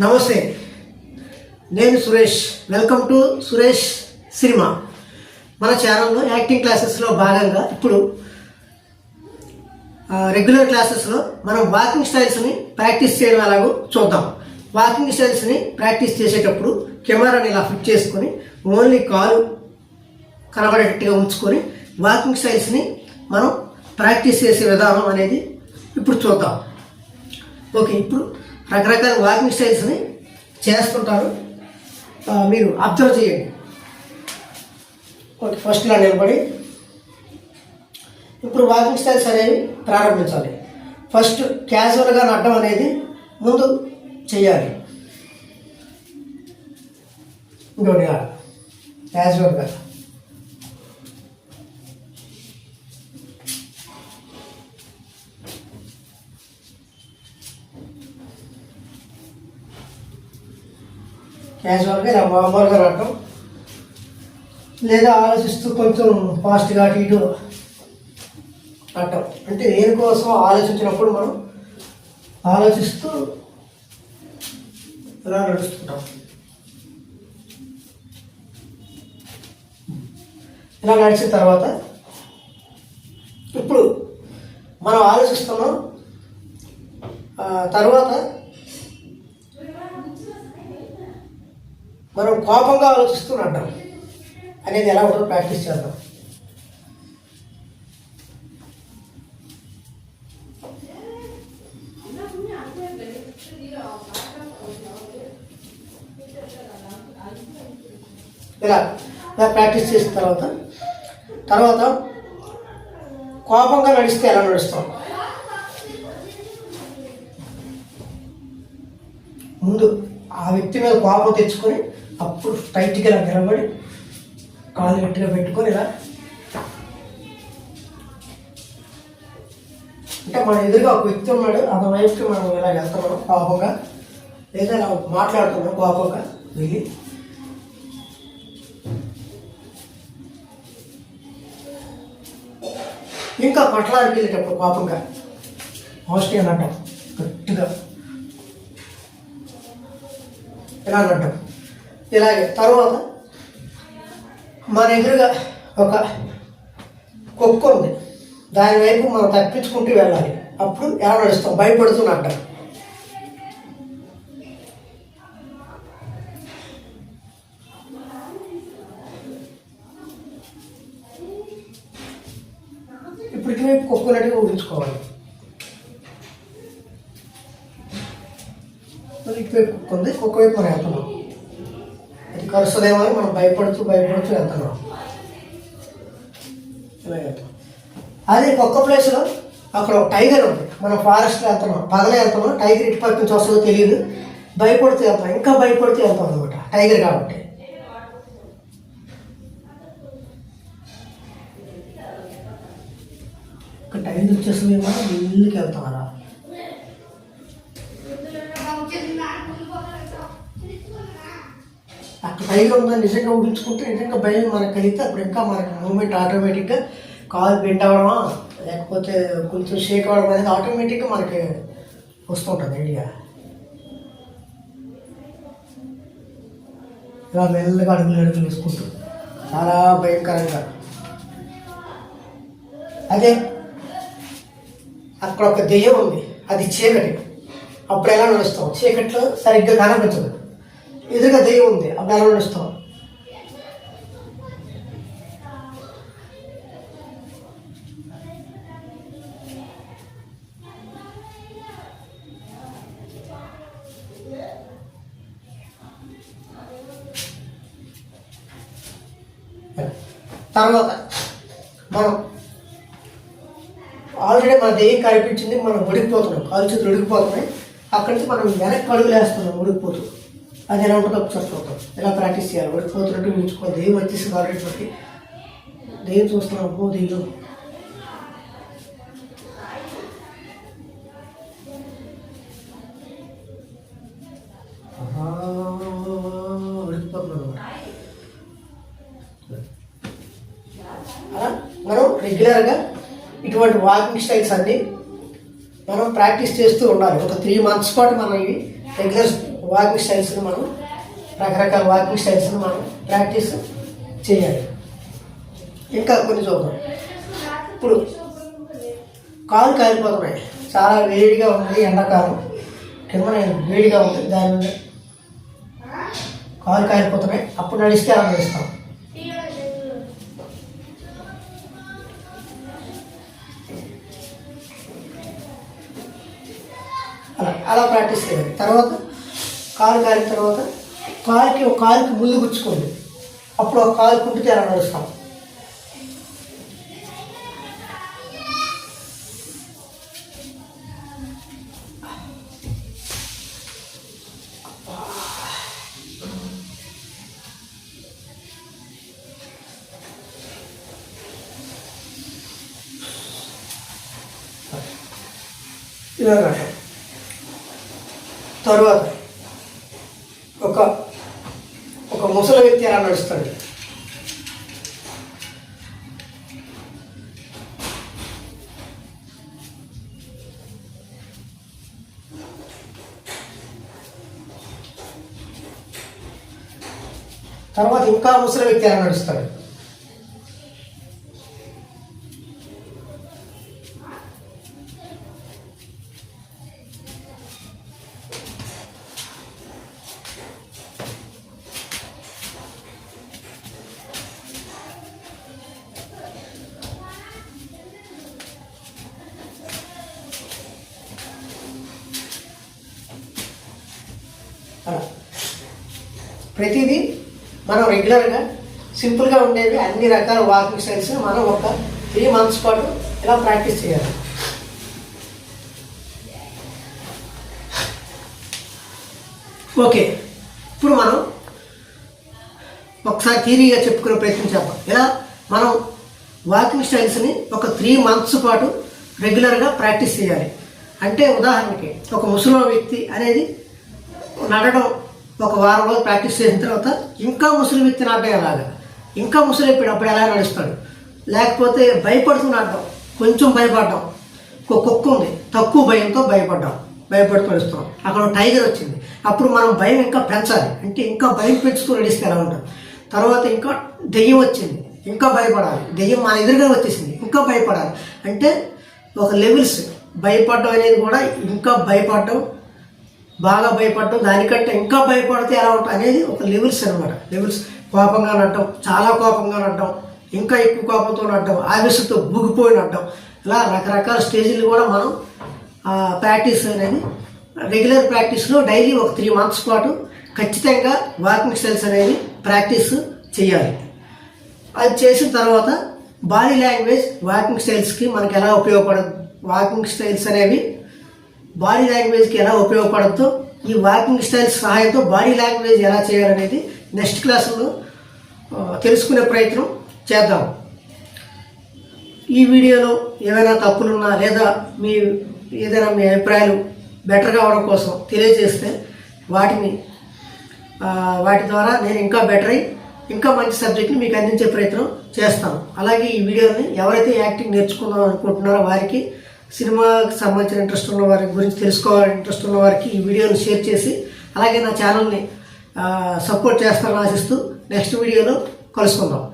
నమస్తే, నేను Suresh. Welcome to Suresh cinema. మన ఛానల్లో యాక్టింగ్ క్లాసెస్లో భాగంగా ఇప్పుడు రెగ్యులర్ క్లాసెస్లో మనం వాకింగ్ స్టైల్స్ని ప్రాక్టీస్ చేయడం ఎలాగో చూద్దాం. వాకింగ్ స్టైల్స్ని ప్రాక్టీస్ చేసేటప్పుడు కెమెరాని ఇలా ఫిట్ చేసుకొని ఓన్లీ కాలు కనబడేటట్టుగా ఉంచుకొని వాకింగ్ స్టైల్స్ని మనం ప్రాక్టీస్ చేసే విధానం అనేది ఇప్పుడు చూద్దాం. ఓకే, ఇప్పుడు రకరకాల వాకింగ్ స్టైల్స్ని చేస్తుంటారు, మీరు అబ్జర్వ్ చేయండి. ఓకే, ఫస్ట్ ఇలా నిలబడి ఇప్పుడు వాకింగ్ స్టైల్స్ అనేవి ప్రారంభించాలి. ఫస్ట్ క్యాజువల్గా నడడం అనేది ముందు చేయాలి. ఇంకోటి క్యాజువల్గా ఇలా మామూలుగా నడటం, లేదా ఆలోచిస్తూ కొంచెం ఫాస్ట్గా అటు ఇటు నడటం. అంటే దేనికోసం ఆలోచించినప్పుడు మనం ఆలోచిస్తూ ఇలా నడుస్తుంటాం. ఇలా నడిచిన తర్వాత ఇప్పుడు మనం ఆలోచిస్తున్నాం, తర్వాత మనం కోపంగా ఆలోచిస్తూ నడ్డాం అనేది ఎలా ఉంటుందో ప్రాక్టీస్ చేద్దాం. ఇలా ప్రాక్టీస్ చేసిన తర్వాత కోపంగా నడిస్తే ఎలా నడుస్తాం. ముందు ఆ వ్యక్తి మీద కోపం తెచ్చుకొని అప్పుడు టైట్గా ఇలా నిలబడి కాలు గట్టిగా పెట్టుకొని ఇలా, అంటే మన ఎదురుగా ఒక వ్యక్తి ఉన్నాడు, అతని వైపుకి మనం ఇలా వెళ్తున్నాం కోపంగా, లేదా ఇలా మాట్లాడుతున్నాం కోపంగా వెళ్ళి ఇంకా పట్టడానికి వెళ్ళేటప్పుడు కోపంగా మోస్ట్లీ అంటాం గట్టిగా ఇలా అంటాం. ఇలాగే తర్వాత మన ఎదురుగా ఒక కుక్క ఉంది, దాని వైపు మనం తప్పించుకుంటూ వెళ్ళాలి. అప్పుడు ఎలా నడుస్తాం, భయపడుతూ నడ్డాం. ఇప్పుడు ఇటువైపు కుక్కనట్టుగా ఊహించుకోవాలి. ఇటువైపు కుక్క ఉంది, కుక్క వైపు మనం వెళ్తున్నాం. అది కరుస్తుందేమో అని మనం భయపడుతూ వెళ్తున్నాం. ఇలా వెళ్తాం. అదే కుక్క ప్లేస్లో అక్కడ ఒక టైగర్ ఉంది, మనం ఫారెస్ట్లో వెళ్తున్నాం, పగలే వెళ్తున్నాం, టైగర్ ఇటు పక్క నుంచి వస్తుందో తెలియదు, భయపడుతూ వెళ్తాం, ఇంకా భయపడుతూ వెళ్తాం అనమాట, టైగర్ కాబట్టి. ఒక టైగర్ వచ్చేస్తుందేమో ఇల్లుకి వెళ్తాం. అలా అక్కడ టైగర్ ఉందని నిజంగా ఊహించుకుంటే నిజంగా భయం మనకు కలిగితే అప్పుడు ఇంకా మనకి మూమెంట్ ఆటోమేటిక్గా కాలు బెండ్ అవ్వడమా లేకపోతే కొంచెం షేక్ అవ్వడం అనేది ఆటోమేటిక్గా మనకి వస్తుంటుంది ఐడియా. ఇలా మెల్లగా అడుగులు వేసుకుంటూ చాలా భయంకరంగా. అదే అక్కడ ఒక దెయ్యం ఉంది, అది చీకటి, అప్పుడు ఎలా నడుస్తాం, చీకట్లో సరిగ్గా కనిపించదు, ఎదురుగా దెయ్యం ఉంది, అప్పుడు ఎలా నడుస్తాం. తర్వాత మనం ఆల్రెడీ మన దెయ్యం కనిపించింది, మనం ఉడికిపోతున్నాం, కాలు చేతులు ఉడికిపోతున్నాయి, అక్కడి నుంచి మనం వెనక్కి అడుగులు వేస్తున్నాం ఉడికిపోతూ. అది ఎలా ఉంటుందో ఒకసారి చూద్దాం. ఎలా ప్రాక్టీస్ చేయాలి, ఉడికిపోతున్నట్టు ఉంచుకోవాలి. దెయ్యం వచ్చేసి ఆల్రెడీ మనకి దెయ్యం చూస్తున్నాం, అమ్మో దెయ్యం. ఉడికిపోతున్నాం. అలా మనం రెగ్యులర్గా ఇటువంటి వాకింగ్ స్టైల్స్ అన్నీ మనం ప్రాక్టీస్ చేస్తూ ఉండాలి. ఒక 3 months పాటు మనం ఇవి రెగ్యులర్ వాకింగ్ స్టైల్స్ని మనం రకరకాల వాకింగ్ స్టైల్స్ని మనం ప్రాక్టీస్ చేయాలి. ఇంకా కొన్ని చూద్దాం. ఇప్పుడు కాలు కాలిపోతున్నాయి, చాలా వేడిగా ఉంది, ఎండాకాలం కింద వేడిగా ఉంది, దాని మీద కాలు కాలిపోతున్నాయి. అప్పుడు నడిస్తే అలా నడుస్తాం. అలా ప్రాక్టీస్ చేయాలి. తర్వాత కాలు కాలిన తర్వాత కాలుకి ముళ్ళు గుచ్చుకోండి, అప్పుడు ఒక కాలు కుంటితే అలా నడుస్తాం. ఇలాగా తర్వాత ఒక ముసలి వ్యక్తి ఎలా నడుస్తాడు. తర్వాత ఇంకా ముసలి వ్యక్తి ఎలా నడుస్తాడు. ప్రతిదీ మనం రెగ్యులర్గా సింపుల్గా ఉండేవి అన్ని రకాల వాకింగ్ స్టైల్స్ మనం ఒక 3 months పాటు ఇలా ప్రాక్టీస్ చేయాలి. ఓకే, ఇప్పుడు మనం ఒకసారి థియరీగా చెప్పుకునే ప్రయత్నం చేద్దాం. ఇలా మనం వాకింగ్ స్టైల్స్ని ఒక 3 months పాటు రెగ్యులర్గా ప్రాక్టీస్ చేయాలి. అంటే ఉదాహరణకి ఒక ముసలి వ్యక్తి అనేది నడడం ఒక వారం రోజులు ప్రాక్టీస్ చేసిన తర్వాత ఇంకా ముసలి వ్యక్తి నడడం ఎలాగా, ఇంకా ముసలి అప్పుడు ఎలా నడుస్తాడు. లేకపోతే భయపడుతూ నడడం, కొంచెం భయపడ్డాం, ఒక కుక్క ఉంది తక్కువ భయంతో భయపడుతూ నడుస్తున్నాం, అక్కడ టైగర్ వచ్చింది, అప్పుడు మనం భయం ఇంకా పెంచాలి. అంటే ఇంకా భయం పెంచుతూ నడిస్తే ఎలా ఉంటాం. తర్వాత ఇంకా దెయ్యం వచ్చింది, ఇంకా భయపడాలి, దెయ్యం మన ఎదురుగా వచ్చేసింది, ఇంకా భయపడాలి. అంటే ఒక లెవెల్స్ భయపడడం అనేది కూడా ఇంకా భయపడడం, బాగా భయపడటం, దానికంటే ఇంకా భయపడితే ఎలా ఉంటుంది అనేది ఒక లెవెల్స్ అనమాట. లెవెల్స్ కోపంగా నడడం, చాలా కోపంగా నడడం, ఇంకా ఎక్కువ కోపంతో నడడం, ఆవేశంతో బుగిపోయి నడడం, ఇలా రకరకాల స్టేజీలు కూడా మనం ప్రాక్టీస్ అనేది రెగ్యులర్ ప్రాక్టీస్లో డైలీ ఒక 3 months పాటు ఖచ్చితంగా వాకింగ్ స్టైల్స్ అనేది ప్రాక్టీస్ చేయాలి. అది చేసిన తర్వాత బాడీ లాంగ్వేజ్ వాకింగ్ స్టైల్స్కి మనకి ఎలా ఉపయోగపడదు, వాకింగ్ స్టైల్స్ అనేవి బాడీ లాంగ్వేజ్కి ఎలా ఉపయోగపడద్దో, ఈ వాకింగ్ స్టైల్స్ సహాయంతో బాడీ లాంగ్వేజ్ ఎలా చేయాలనేది నెక్స్ట్ క్లాసులో తెలుసుకునే ప్రయత్నం చేద్దాం. ఈ వీడియోలో ఏమైనా తప్పులున్నా లేదా ఏదైనా మీ అభిప్రాయాలు బెటర్ కావడం కోసం తెలియజేస్తే వాటి ద్వారా నేను ఇంకా బెటర్ అయ్యి ఇంకా మంచి సబ్జెక్ట్ని మీకు అందించే ప్రయత్నం చేస్తాను. అలాగే ఈ వీడియోని ఎవరైతే యాక్టింగ్ నేర్చుకుందాం అనుకుంటున్నారో వారికి, సినిమాకి సంబంధించిన ఇంట్రెస్ట్ ఉన్న వారి గురించి తెలుసుకోవాలని ఇంట్రెస్ట్ ఉన్న వారికి ఈ వీడియోని షేర్ చేసి అలాగే నా ఛానల్ని సపోర్ట్ చేస్తారని ఆశిస్తూ నెక్స్ట్ వీడియోలో కలుసుకుందాం.